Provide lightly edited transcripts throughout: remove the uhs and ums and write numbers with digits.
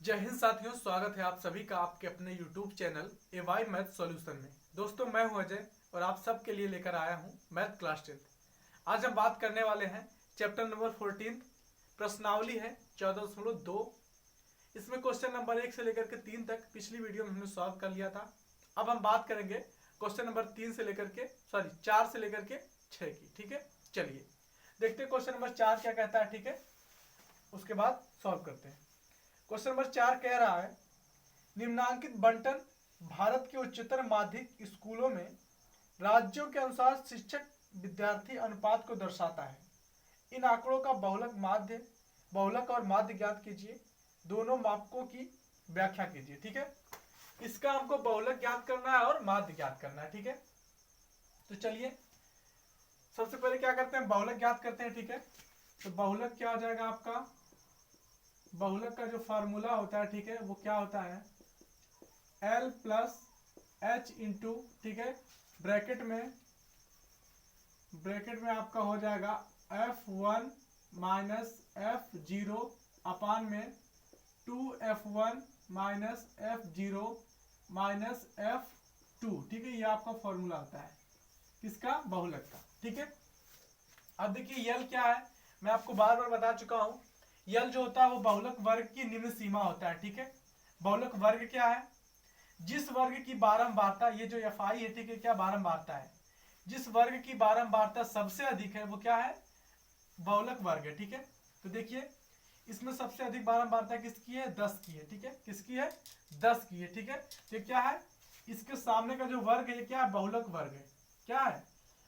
जय हिंद साथियों, स्वागत है आप सभी का आपके अपने YouTube चैनल एवाई मैथ सॉल्यूशन में। दोस्तों, मैं हूं अजय और आप सबके लिए लेकर आया हूं मैथ क्लास 10। आज हम बात करने वाले हैं चैप्टर नंबर 14। प्रश्नावली है 14.2। इसमें क्वेश्चन नंबर 1 से लेकर के 3 तक पिछली वीडियो में हमने सॉल्व कर लिया था। अब हम बात करेंगे क्वेश्चन नंबर 4 से लेकर के 6 की। ठीक है, चलिए देखते हैं क्वेश्चन नंबर 4 क्या कहता है। ठीक है, उसके बाद सॉल्व करते हैं। क्वेश्चन नंबर 4 कह रहा है, निम्नांकित बंटन भारत के उच्चतर माध्यमिक स्कूलों में राज्यों के अनुसार शिक्षक विद्यार्थी अनुपात को दर्शाता है। इन आंकड़ों का बहुलक और माध्य ज्ञात कीजिए। दोनों मापकों की व्याख्या कीजिए। ठीक है, इसका हमको बहुलक ज्ञात करना है और माध्य ज्ञात करना है। ठीक है, तो चलिए सबसे पहले क्या करते हैं, बहुलक ज्ञात करते हैं। ठीक है, तो बहुलक क्या हो जाएगा आपका, बहुलक का जो फार्मूला होता है, ठीक है, वो क्या होता है, L प्लस एच इंटू, ठीक है, ब्रैकेट में आपका हो जाएगा F1 माइनस F0 अपान में 2F1 minus F0 minus F2। ठीक है, ये आपका फॉर्मूला होता है किसका, बहुलक का। ठीक है, अब देखिए यल क्या है, मैं आपको बार बार बता चुका हूं। यल जो होता है वो बहुलक वर्ग की निम्न सीमा होता है। ठीक है, बहुलक वर्ग क्या है, जिस वर्ग की बारंबारता, ये जो FI है, ठीक है, क्या बारंबारता है, जिस वर्ग की बारंबारता सबसे अधिक है वो क्या है, बहुलक वर्ग है। ठीक है, तो देखिए इसमें सबसे अधिक बारंबारता किसकी है, 10 की है। ठीक है, किसकी है, 10 की है। ठीक है, तो क्या है, इसके सामने का जो वर्ग है क्या है, बहुलक वर्ग है। क्या है,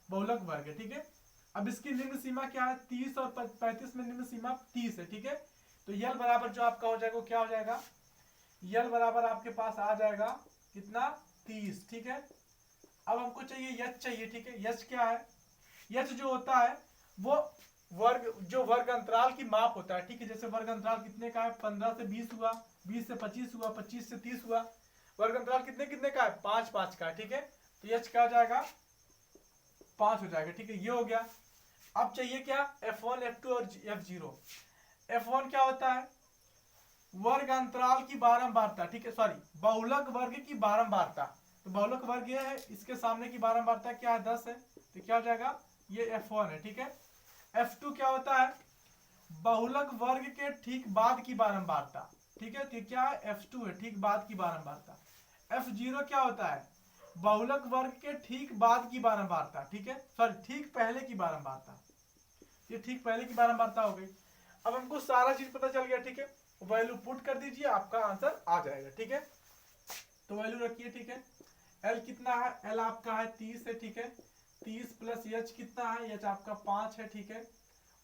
बहुलक वर्ग है। ठीक है, अब इसकी निम्न सीमा क्या है, 30 और 35 में निम्न सीमा 30 है। ठीक है, तो यल बराबर जो आपका हो जाएगा वो क्या हो जाएगा, यल बराबर आपके पास आ जाएगा कितना, 30। ठीक है, अब हमको चाहिए यच चाहिए। ठीक है, यच क्या है, यच जो होता है वो वर्ग अंतराल की माप होता है। ठीक है, जैसे वर्ग अंतराल कितने का है, 15 से 20 हुआ, 20 से 25 हुआ, 25 से 30 हुआ। वर्ग अंतराल कितने कितने का है, 5 5 का। ठीक है, तो यच क्या हो जाएगा, 5 हो जाएगा। ठीक है, ये हो गया। अब चाहिए क्या, F1 F2 और F0। F1 क्या होता है, वर्ग अंतराल की बारंबारता। ठीक है, सॉरी, बहुलक वर्ग की बारंबारता। तो बहुलक वर्ग ये है, इसके सामने की बारंबारता क्या है, 10 है, तो क्या हो जाएगा, ये F1 है। ठीक है, F2 क्या होता है, बहुलक वर्ग के ठीक बाद की बारंबारता। ठीक है, तो क्या है, F2 है, ठीक बाद की बारंबारता। F0 क्या होता है, बहुलक वर्ग के ठीक बाद की बारंबारता। ठीक है, सॉरी, ठीक पहले की बारंबारता। ये ठीक पहले की बारंबारता हो गई। अब हमको सारा चीज पता चल गया। ठीक है, वैल्यू पुट कर दीजिए, आपका आंसर आ जाएगा। ठीक है, तो वैल्यू रखिए। ठीक है, L कितना है, L आपका है 30 है। ठीक है, 30 प्लस H कितना है, H आपका 5 है। ठीक है,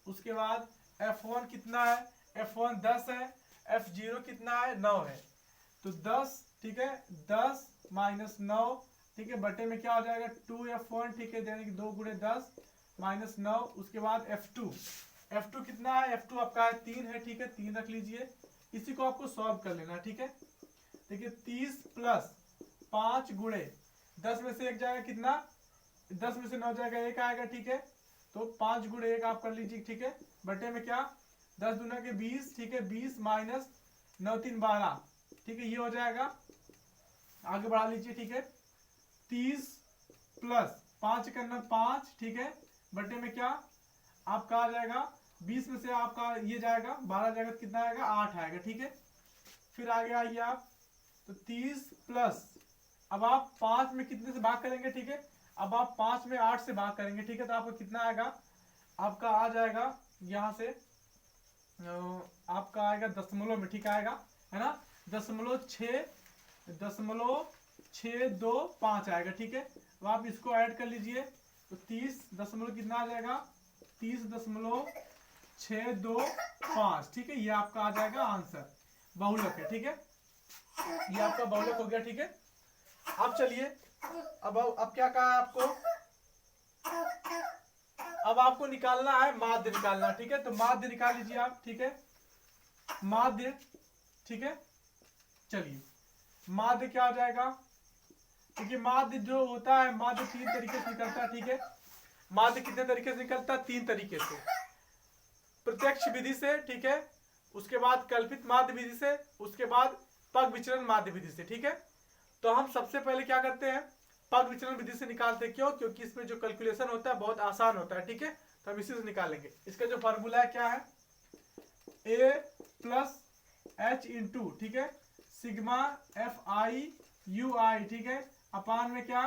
उसके बाद F1 कितना है, F1 10 है, F0 कितना है, 9 है, तो 10। ठीक है, 10 माइनस 9, ठीक है, बटे में क्या हो जाएगा, 2F1। ठीक है, यानी कि 2 गुणे 10 माइनस 9। उसके बाद F2 कितना है, F2 आपका है 3 है। ठीक है, 3 रख लीजिए, इसी को आपको सॉल्व कर लेना। ठीक है, देखिए 30 प्लस 5 गुणे 10 में से 1 जाएगा कितना, 10 में से 9 जाएगा, 1 आएगा। ठीक है, तो 5 गुणे 1 आप कर लीजिए। ठीक है, बटे में क्या, 10 दूना के 20। ठीक है, 20 माइनस 9 3 12। ठीक है, ये हो जाएगा, आगे बढ़ा लीजिए। ठीक है, 30 प्लस 5 करना 5। ठीक है, बटे में क्या आपका आ जाएगा, 20 में से आपका ये जाएगा 12 जाएगा, कितना आएगा, 8 आएगा। ठीक है, फिर आगे आइए आप, तो 30 प्लस, अब आप 5 में कितने से भाग करेंगे। ठीक है, अब आप 5 में 8 से भाग करेंगे। ठीक है, तो आपको कितना आएगा, आपका आ जाएगा यहां से आपका आएगा दशमलव में। ठीक आएगा, है ना, 0.625 आएगा। ठीक है, तो आप इसको ऐड कर लीजिए, तो 30 दशमलव कितना आ जाएगा, 30.625। ठीक है, ये आपका आ जाएगा आंसर, बहुलक है। ठीक है, ये आपका बहुलक हो गया। ठीक है, अब चलिए, अब क्या कहा है आपको, अब आपको निकालना है माध्य निकालना। ठीक है, तो माध्य निकाल लीजिए आप। ठीक है, माध्य, ठीक है, चलिए माध्य क्या हो जाएगा, क्योंकि माध्य जो होता है, माध्य 3 तरीके से निकलता है। ठीक है, माध्य कितने तरीके से निकलता है, 3 तरीके से, प्रत्यक्ष विधि से, ठीक है, उसके बाद कल्पित माध्य विधि से, उसके बाद पग विचलन माध्य विधि से। ठीक है, तो हम सबसे पहले क्या करते हैं, पग विचलन विधि से निकालते हैं। क्यों? क्योंकि इसमें जो कैलकुलेशन होता है बहुत आसान होता है। ठीक है, तो हम इसी से निकालेंगे। इसका जो फॉर्मूला है क्या है, a प्लस एच इंटू, ठीक है, सिग्मा एफ आई यू आई, ठीक है, अपान में क्या,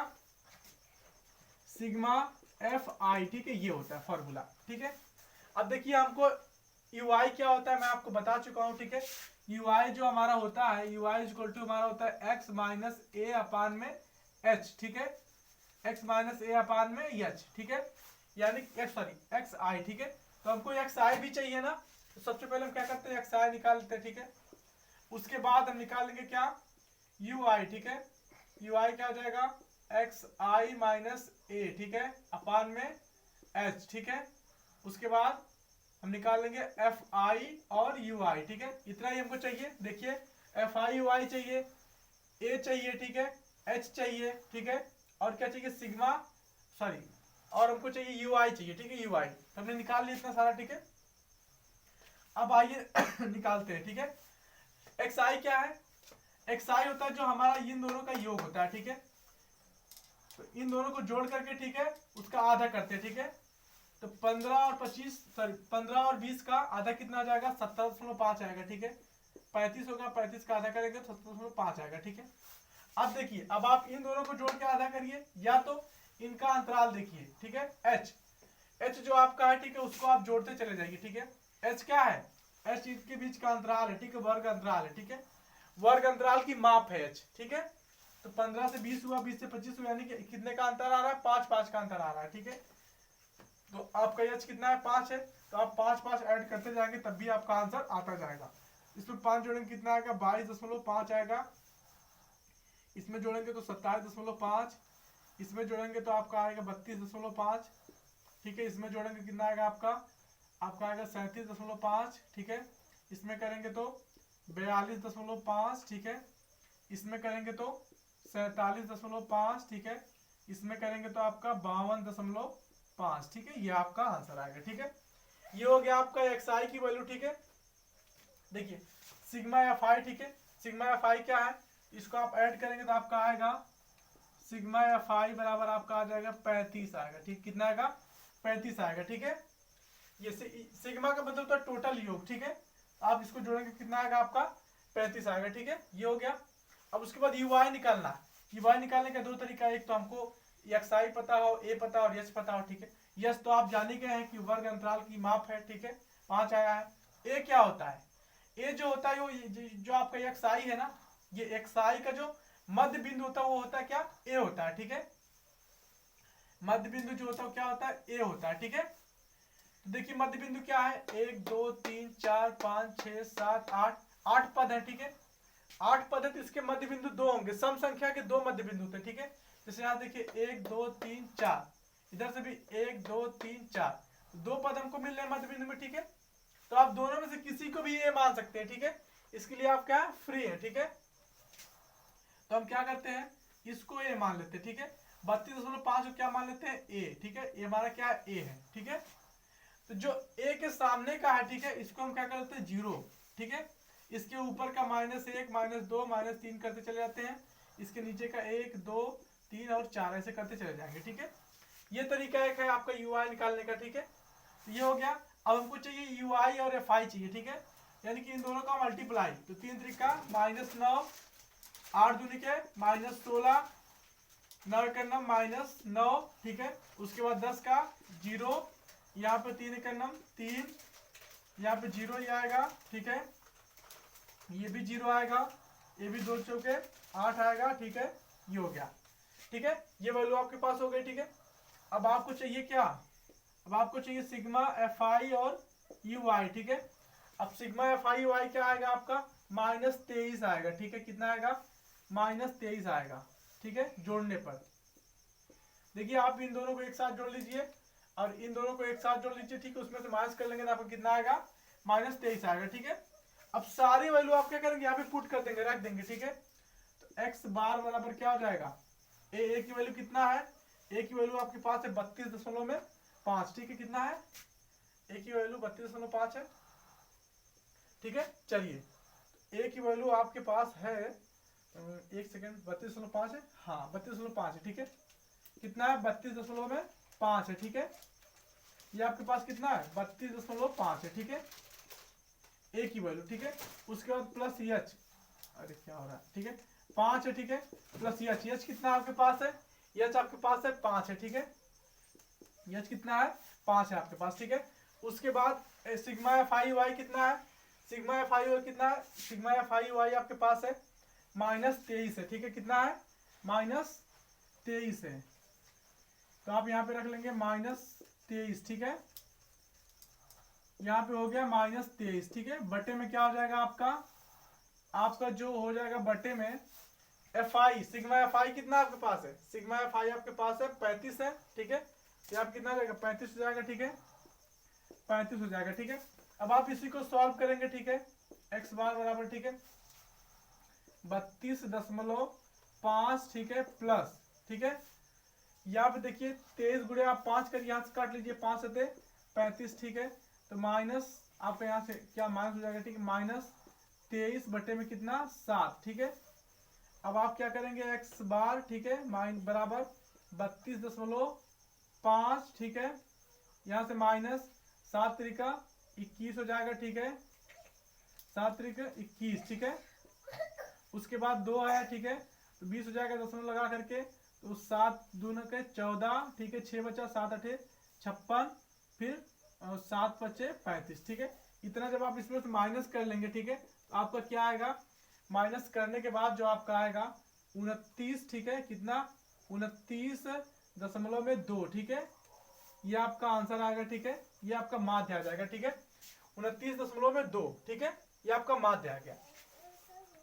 सिग्मा एफ आई। ठीक है, ये होता है फॉर्मूला। ठीक है, अब देखिए हमको यू आई क्या होता है मैं आपको बता चुका हूं। ठीक है, यू आई जो हमारा होता है, यू आई इक्वल टू हमारा होता है एक्स माइनस ए अपान में एच। ठीक है, एक्स माइनस ए अपान में एच। ठीक है, यानी एक्स आई। ठीक है, तो हमको एक्स आई भी चाहिए ना, तो सबसे पहले हम क्या करते हैं, एक्स आई निकाल लेते हैं। ठीक है, उसके बाद हम निकाल लेंगे क्या, यू आई। ठीक है, यू आई क्या हो जाएगा, एक्स आई माइनस ए, ठीक है, अपान में एच। ठीक है, उसके बाद हम निकाल लेंगे एफ आई और यू आई। ठीक है, इतना ही हमको चाहिए। देखिए एफ आई यू आई चाहिए, ए चाहिए, ठीक है, एच चाहिए, ठीक है, और क्या चाहिए, सिग्मा, सॉरी, और हमको चाहिए यू आई चाहिए। ठीक है, यू आई तो हमने निकाल लिया इतना सारा। ठीक है, अब आइए निकालते हैं। ठीक है, एक्स आई क्या है, एक्स आई होता है जो हमारा इन दोनों का योग होता है। ठीक है, तो इन दोनों को जोड़ करके, ठीक है, उसका आधा करते हैं। ठीक है, तो 15 और 25, सॉरी 15 और 20 का आधा कितना आ जाएगा, 17.5 आएगा। ठीक है, 35 होगा, 35 का आधा करेंगे तो 17.5 आएगा। ठीक है, अब देखिए, अब आप इन दोनों को जोड़ के आधा करिए, या तो इनका अंतराल देखिए। ठीक है, एच, एच जो आपका है, ठीक है, उसको आप जोड़ते चले जाइए। ठीक है, एच क्या है, एच के बीच का अंतराल है। ठीक है, वर्ग अंतराल है। ठीक है, वर्ग अंतराल की माप है एच। ठीक है, तो 15 से 20 हुआ, 20 से 25 हुआ, यानी कि कितने का अंतर आ रहा है, 5 का अंतर आ रहा है। ठीक है, तो आपका एच कितना है, 5 है, तो आप 5 ऐड करते जाएंगे तब भी आपका आंसर आता जाएगा। इसमें 5 जोड़ेंगे कितना आएगा, 22.5 आएगा। इसमें जोड़ेंगे तो 27.5, इसमें जोड़ेंगे तो आपका आएगा 32.5। ठीक है, इसमें जोड़ेंगे कितना आएगा आपका आएगा 37.5। ठीक है, इसमें करेंगे तो 42.5। ठीक है, इसमें करेंगे तो 47.5। ठीक है, इसमें करेंगे तो आपका 52.5। ठीक है, ये आपका आंसर आएगा। ठीक है, ये हो गया आपका एक्स आई की वैल्यू। ठीक है, देखिए सिग्मा एफ आई। ठीक है, सिग्मा एफ आई क्या है, इसको आप ऐड करेंगे तो आपका आएगा सिग्मा एफ आई बराबर आपका आ जाएगा 35 आएगा। ठीक, कितना आएगा, 35 आएगा। ठीक है, ये सिग्मा का मतलब होता है टोटल योग। ठीक है, आप इसको जोड़ेंगे कितना आएगा आपका, 35 आएगा। ठीक है, ये हो गया। अब उसके बाद यू आई निकालना है। यू आई निकालने का दो तरीका है, एक तो हमको एक्स आई पता हो, ए पता हो और एच पता हो। ठीक है, यस तो आप जाने गए हैं कि वर्ग अंतराल की माप है। ठीक है, 5 आया है। ए क्या होता है, ए जो होता है वो जो आपका एक्स आई है ना, ये एक्स आई का जो मध्य बिंदु होता है वो होता है क्या, ए होता है। ठीक है, मध्य बिंदु जो होता है क्या होता है, ए होता है। ठीक है, तो देखिए मध्य बिंदु क्या है, 1 2 3 4 5 6 7 8, 8 पद है। ठीक है, 8 पद है तो इसके मध्य बिंदु 2 होंगे, सम संख्या के 2 मध्य बिंदु थे। ठीक है, जैसे यहाँ देखिए 1 2 3 4, इधर से भी 1 2 3 4, 2 पद हमको मिल रहे हैं मध्य बिंदु में। ठीक है, तो आप दोनों में से किसी को भी ए मान सकते हैं। ठीक है, इसके लिए आप क्या फ्री है। ठीक है, तो हम क्या करते हैं, इसको ए मान लेते हैं। ठीक है, 32.5 को क्या मान लेते हैं, ए। ठीक है, ये हमारा क्या है, ए है। ठीक है, तो जो ए के सामने का है, ठीक है, इसको हम क्या करते हैं, 0। ठीक है, इसके ऊपर का -1 -2 -3 करते चले जाते हैं, इसके नीचे का 1 2 3 और 4 ऐसे करते चले जाएंगे। ठीक है, ये तरीका एक है आपका यू आई निकालने का। ठीक है, तो ये हो गया। अब हमको चाहिए यू आई और एफ आई चाहिए। ठीक है, यानी कि इन दोनों का मल्टीप्लाई, तो 3 तरीका -9, 8 दूनी के -16, 9 का नम -9। ठीक है, उसके बाद 10 का 0, यहाँ पे 3 का नम 3, यहाँ पे 0 ही आएगा। ठीक है, ये भी 0 आएगा, ये भी 2 चौके 8 आएगा। ठीक है, ये हो गया। ठीक है, ये वैल्यू आपके पास हो गई। ठीक है, अब आपको चाहिए क्या, अब आपको चाहिए सिग्मा एफ आई और यू आई। ठीक है, अब सिग्मा एफ आई यू आई क्या आएगा आपका, -23 आएगा। ठीक है, कितना आएगा, -23 आएगा। ठीक है, जोड़ने पर देखिए आप इन दोनों को एक साथ जोड़ लीजिए और इन दोनों को एक साथ जोड़ लीजिए। ठीक है, उसमें से माइनस कर लेंगे तो आपको कितना आएगा, -23 आएगा। ठीक है, अब सारी वैल्यू आप क्या करेंगे, यहाँ पे पुट कर देंगे, रख देंगे। ठीक है, तो एक्स बार बराबर क्या हो जाएगा, ए की वैल्यू कितना है, ए की वैल्यू आपके पास है 32.5। ठीक है, कितना है, ए की वैल्यू 32.5 है। ठीक है। चलिए ए की वैल्यू आपके पास है, एक सेकेंड, 32.5 है, हाँ 32.5 है, ठीक है। कितना है, 32.5 है, ठीक है। ये आपके पास कितना है, 32.5 है, ठीक है, ए की वैल्यू, ठीक है। उसके बाद प्लस एच, अरे क्या हो रहा है, ठीक है, 5 है, ठीक है, प्लस एच, एच कितना आपके पास है, एच आपके पास है 5 है, ठीक है, एच कितना है 5 है आपके पास, ठीक है। उसके बाद सिग्मा एफ आई वाई कितना है, सिग्मा एफ आई वाई कितना है, सिग्मा एफ आई वाई आपके पास है -23 है, ठीक है, कितना है -23 है, तो आप यहाँ पे रख लेंगे -23, ठीक है, यहाँ पे हो गया -23, ठीक है। बटे में क्या हो जाएगा आपका, आपका जो हो जाएगा बटे में F I, sigma F I कितना आपके पास है, सिग्मा एफ आई आपके पास है 35 है, ठीक है, ये आप कितना जाएगा 35 हो जाएगा, ठीक है, 35 हो जाएगा, ठीक है। अब आप इसी को सॉल्व करेंगे, ठीक है, एक्स बार बराबर, ठीक है, 32.5, ठीक है, प्लस, ठीक है, यहाँ पे देखिए 23 गुणे आप 5 कर यहाँ से काट लीजिए, 5 से 35, ठीक है, तो माइनस आप यहाँ से क्या माइनस हो जाएगा, ठीक है, -23 बटे में कितना 7, ठीक है। अब आप क्या करेंगे, एक्स बार, ठीक है, बराबर 32.5, ठीक है, यहाँ से -7 तरीका 21 हो जाएगा, ठीक है, 7 तरीका 21, ठीक है। उसके बाद 2 है, ठीक है, तो 20 हो जाएगा दशमलव लगा करके, तो 7 दूना के 14, ठीक है, 6 बचा, 7 8 56, फिर 7 बचे 35, ठीक है। इतना जब आप इसमें से माइनस कर लेंगे, ठीक है, तो आपका क्या आएगा, माइनस करने के बाद जो आपका आएगा 29, ठीक है, कितना 29.2, ठीक है, ये आपका आंसर आएगा, ठीक है, ये आपका माध्य आ जाएगा, ठीक है, 29.2, ठीक है, ये आपका माध्य आ गया।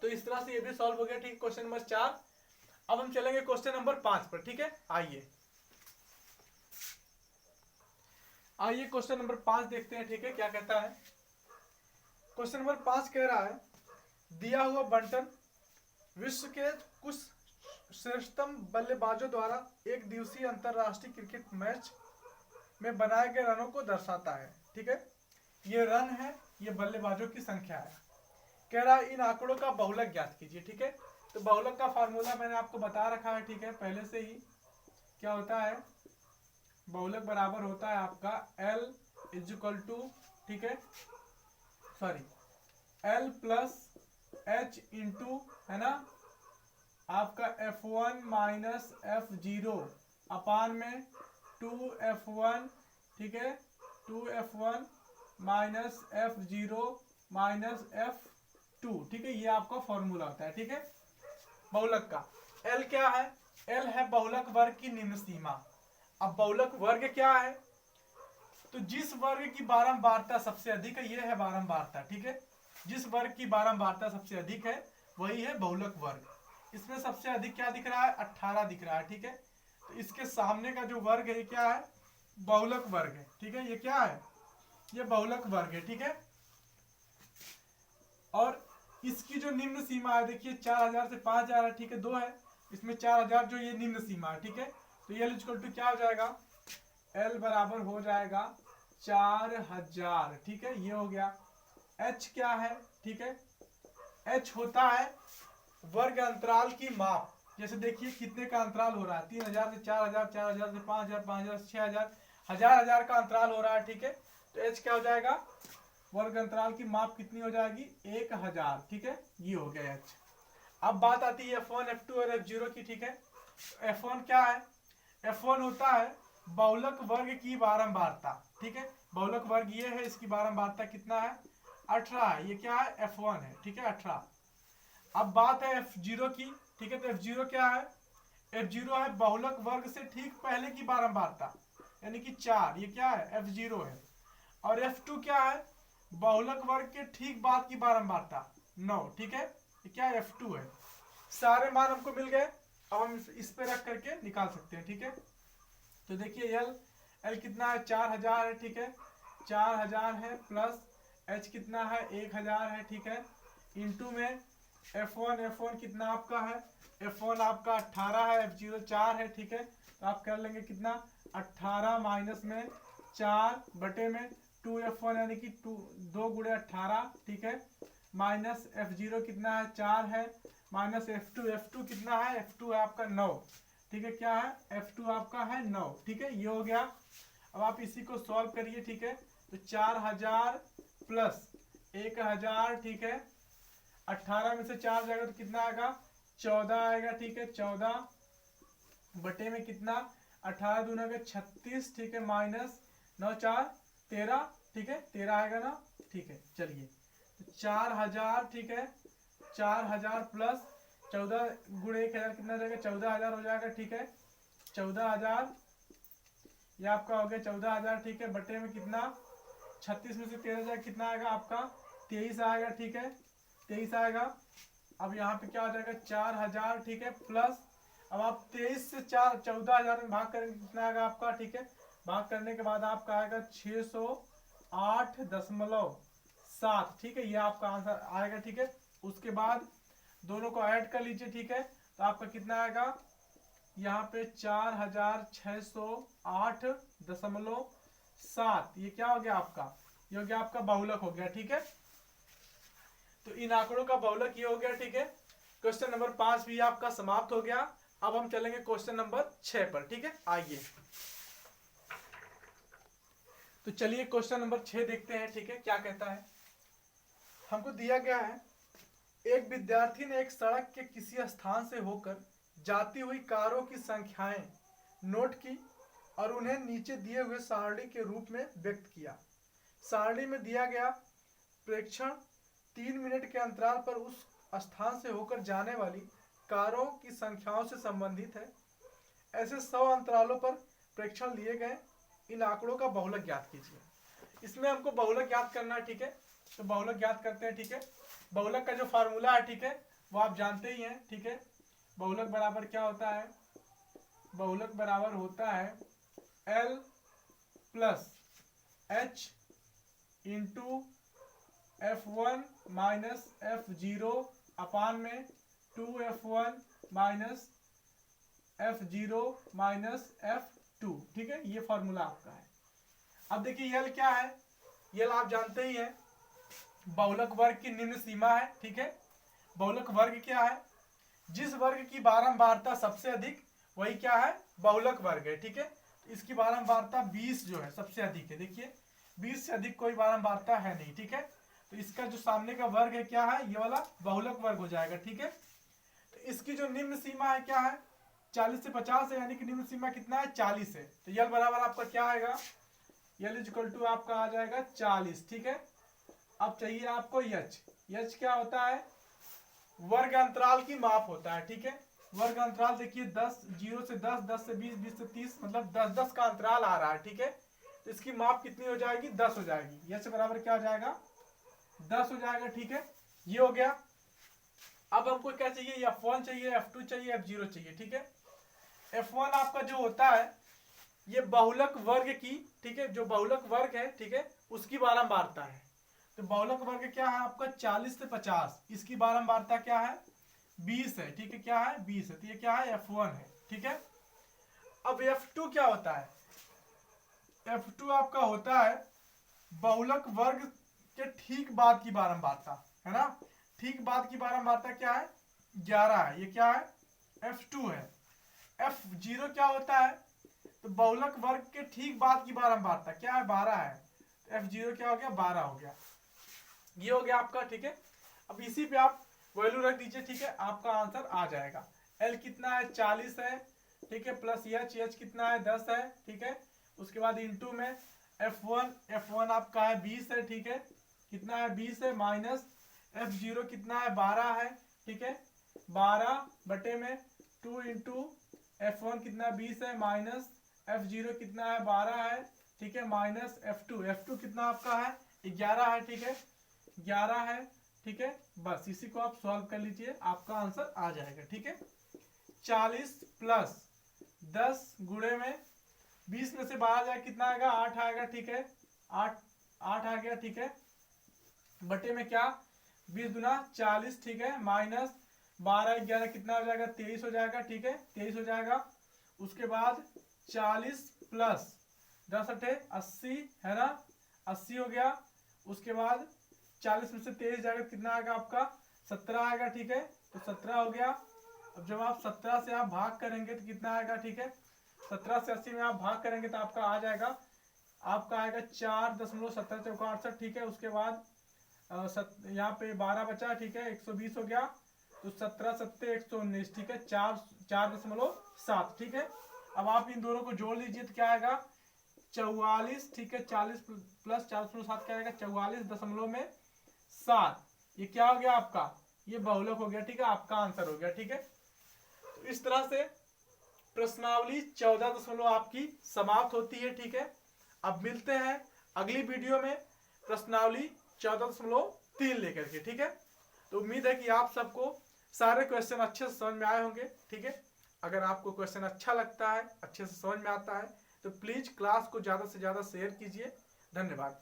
तो इस तरह से ये भी सॉल्व हो गया, ठीक है, क्वेश्चन नंबर 4। अब हम चलेंगे क्वेश्चन नंबर 5 पर, ठीक है। आइए क्वेश्चन नंबर 5 देखते हैं, ठीक है, क्या कहता है। क्वेश्चन नंबर 5 कह रहा है, दिया हुआ बंटन विश्व के कुछ श्रेष्ठतम बल्लेबाजों द्वारा एक दिवसीय अंतरराष्ट्रीय क्रिकेट मैच में बनाए गए रनों को दर्शाता है, ठीक है। ये रन है, ये बल्लेबाजों की संख्या है। कह रहा है इन आंकड़ों का बहुलक ज्ञात कीजिए, ठीक है। तो बहुलक का फार्मूला मैंने आपको बता रखा है, ठीक है, पहले से ही। क्या होता है, बहुलक बराबर होता है आपका L इक्वल टू, ठीक है, sorry L plus H into, है ना, आपका F1 माइनस F0 अपान में 2F1, ठीक है, 2F1 minus F0 minus F2, ठीक है, ये आपका फॉर्मूला होता है, ठीक है, बहुलक का। L क्या है, L है बहुलक वर्ग की निम्न सीमा। अब बहुलक वर्ग क्या है, तो जिस वर्ग की बारंबारता सबसे अधिक है, ये है बारंबारता, ठीक है, जिस वर्ग की बारंबारता सबसे अधिक है वही है बहुलक वर्ग। इसमें सबसे अधिक क्या दिख रहा है, 18 दिख रहा है, ठीक है, तो इसके सामने का जो वर्ग है क्या है, बहुलक वर्ग है, ठीक है, ये क्या है, ये बहुलक वर्ग है, ठीक है। और इसकी जो निम्न सीमा है, देखिए 4000 से 5000 है, ठीक है, 2 है, इसमें 4000 जो ये निम्न सीमा है, ठीक है, तो ये इक्वल टू क्या हो जाएगा, L बराबर हो जाएगा 4000, ठीक है, ये हो गया। H क्या है, ठीक है, H होता है वर्ग अंतराल की माप। जैसे देखिए कितने का अंतराल हो रहा है, 3000 से 4000, 4000 से 5000, 5000 से 6000, 1000 का अंतराल हो रहा है, ठीक है, तो H क्या हो जाएगा, वर्ग अंतराल की माप कितनी हो जाएगी, 1000, ठीक है, ये हो गया H। अब बात आती है F1, F2 और F0 की, ठीक है। F1 क्या है, F1 होता है बहुलक वर्ग की बारंबारता, ठीक है, बहुलक वर्ग ये है, इसकी बारंबारता कितना है, 18 है, ये क्या है, F1 है, ठीक है, 18। अब बात है F0 की, ठीक है, तो F0 क्या है, F0 है बहुलक वर्ग से ठीक पहले की बारंबारता, यानी कि 4, ये क्या है, F0 है। और F2 क्या है, बहुलक वर्ग के ठीक बाद की बारंबारता 9, ठीक है, ये क्या है, F2 है। सारे मान हमको मिल गए, अब हम इस पे रख करके निकाल सकते हैं, ठीक है। तो देखिए L कितना है, 4000 है, ठीक है, 4000 है, प्लस H कितना है, 1000 है, ठीक है, इंटू में F1 कितना आपका है, F1 आपका 18 है, F0 4 है, ठीक है, तो आप कर लेंगे कितना, 18 माइनस में 4 बटे में 2f1 यानी कि 2 गुणे 18, ठीक है, माइनस f0 कितना है 4 है, माइनस f2 कितना है, f2 है आपका 9, ठीक है, क्या है f2 आपका है 9, ठीक है, ये हो गया। अब आप इसी को सॉल्व करिए, ठीक है, तो 4000 प्लस 1000, ठीक है, 18 में से 4 जाएगा तो कितना आएगा 14 आएगा, ठीक है, 14 बटे में कितना 18 दूना का 36, ठीक है, माइनस 9 4 13, ठीक है, 13 आएगा ना, ठीक है। चलिए तो 4000, ठीक है, 4000 प्लस 14 गुणे 1000 कितना जाएगा 14000 हो जाएगा, ठीक है, 14000 ये आपका हो गया 14000, ठीक है, बटे में कितना 36 में से 13 जाएगा कितना आएगा आपका 23 आएगा, ठीक है, 23 आएगा। अब यहाँ पे क्या हो जाएगा 4000, ठीक है, प्लस अब आप 23 से 14000 में भाग करेंगे कितना आएगा आपका, ठीक है, भाग करने के बाद आपका आएगा 608.7, ठीक है, ये आपका आंसर आएगा, ठीक है। उसके बाद दोनों को ऐड कर लीजिए, ठीक है, तो आपका कितना आएगा यहाँ पे 4608.7, ये क्या हो गया आपका, ये हो गया आपका बहुलक हो गया, ठीक है। तो इन आंकड़ों का बहुलक ये हो गया, ठीक है। क्वेश्चन नंबर 5 भी आपका समाप्त हो गया। अब हम चलेंगे क्वेश्चन नंबर 6 पर, ठीक है, आइए। तो चलिए क्वेश्चन नंबर 6 देखते हैं, ठीक है, क्या कहता है। हमको दिया गया है एक विद्यार्थी ने एक सड़क के किसी स्थान से होकर जाती हुई कारों की संख्याएं नोट की और उन्हें नीचे दिए हुए सारणी के रूप में व्यक्त किया। सारणी में दिया गया प्रेक्षण 3 मिनट के अंतराल पर उस स्थान से होकर जाने वाली कारों की संख्याओं से संबंधित है। ऐसे 100 अंतरालों पर प्रेक्षण लिए गए। इन आंकड़ों का बहुलक ज्ञात कीजिए। इसमें हमको बहुलक ज्ञात करना है, ठीक है, तो बहुलक ज्ञात करते हैं, ठीक है। बहुलक का जो फार्मूला है, ठीक है, वो आप जानते ही हैं, ठीक है। बहुलक बराबर क्या होता है, बहुलक बराबर होता है L plus H into F1 minus F0 अपान में 2F1 minus F0 minus F2, ठीक है, ये फॉर्मूला आपका है। अब देखिए यल क्या है, यल आप जानते ही हैं बहुलक वर्ग की निम्न सीमा है, ठीक है। बहुलक वर्ग क्या है, जिस वर्ग की बारंबारता सबसे अधिक वही क्या है बहुलक वर्ग है, ठीक है। इसकी बारंबारता 20 जो है सबसे अधिक है, देखिए 20 से अधिक कोई बारंबारता है नहीं, ठीक है। तो इसका जो सामने का वर्ग है क्या है, ये वाला बहुलक वर्ग हो जाएगा, ठीक है। तो इसकी जो निम्न सीमा है क्या है 40 से 50 है, यानी कि निम्न सीमा कितना है 40 है। तो यल बराबर आपका क्या आएगा, यल इक्वल टू आपका आ जाएगा 40, ठीक है। अब चाहिए आपको यच, यच क्या होता है वर्ग अंतराल की माप होता है, ठीक है। वर्ग अंतराल देखिए 10 0 से 10 10 से 20 20 से 30 मतलब 10 10 का अंतराल आ रहा है, ठीक है। तो इसकी माप कितनी हो जाएगी 10 हो जाएगी। यच बराबर क्या हो जाएगा 10 हो जाएगा, ठीक है, ये हो गया। अब हमको क्या चाहिए F1 चाहिए, F2 चाहिए, F0 चाहिए, ठीक है। F1 आपका जो होता है ये बहुलक वर्ग की, ठीक है, जो बहुलक वर्ग है, ठीक है, उसकी बारंबारता है। तो बहुलक वर्ग क्या है आपका 40 से 50, इसकी बारंबारता क्या है 20 है, ठीक है, क्या है 20 है। तो ये क्या है F1 है, ठीक है। अब F2 क्या होता है, F2 आपका होता है बहुलक वर्ग के ठीक बाद की बारंबारता, है ना। ठीक बाद की बारंबारता क्या है 11 है, ये क्या है F2 है। F0 क्या होता है, तो बहुलक वर्ग के ठीक बाद की बारंबारता क्या है 12 है। तो F0 क्या हो गया 12 हो गया, ये हो गया आपका, ठीक है। अब इसी पे आप वैल्यू रख दीजिए, ठीक है, आपका आंसर आ जाएगा। L कितना है 40 है, ठीक है, प्लस H कितना है 10 है, ठीक है। उसके बाद इंटू में F1 आपका है 20 है, ठीक है, कितना है 20 है, माइनस F0 कितना है 12 है, ठीक है, 12 बटे में 2 इंटू F1 कितना 20 है, माइनस F0 कितना है 12 है, ठीक है, माइनस F2 कितना आपका है 11 है, ठीक है, 11 है, ठीक है। बस इसी को आप सॉल्व कर लीजिए, आपका आंसर आ जाएगा, ठीक है। 40 प्लस 10 गुणे में 20 में से 12 जाए कितना आएगा 8 आएगा, ठीक है, 8 आ गया, ठीक है, बटे में क्या 20 गुना 40, ठीक है, माइनस 12 11 कितना हो जाएगा 23 हो जाएगा, ठीक है, 23 हो जाएगा। उसके बाद 40 प्लस 10 8 80 है ना, 80 हो गया। उसके बाद 40 में से 23 जाएगा, कितना आएगा आपका 17 आएगा, ठीक है। तो 17 हो गया। अब जब आप 17 से आप भाग करेंगे तो कितना आएगा, ठीक है। 17 से 80 में आप भाग करेंगे तो आपका आ जाएगा 4.17 ठीक है। उसके बाद यहाँ पे 12 बचा, ठीक है, 120 हो गया। तो 17 सत्ते 119, ठीक है, 4.7, ठीक है। अब आप इन दोनों को जोड़ लीजिए तो क्या आएगा 44, ठीक है। 40 प्लस 4.7 क्या आएगा 44.7। ये क्या हो गया आपका, ये बहुलक हो गया, ठीक है, आपका आंसर हो गया, ठीक है। तो इस तरह से प्रश्नावली 14 आपकी समाप्त होती है, ठीक है। अब मिलते हैं अगली वीडियो में प्रश्नावली 14.3 लेकर के, ठीक है। तो उम्मीद है कि आप सबको सारे क्वेश्चन अच्छे से समझ में आए होंगे, ठीक है। अगर आपको क्वेश्चन अच्छा लगता है, अच्छे से समझ में आता है, तो प्लीज क्लास को ज्यादा से ज्यादा शेयर कीजिए। धन्यवाद।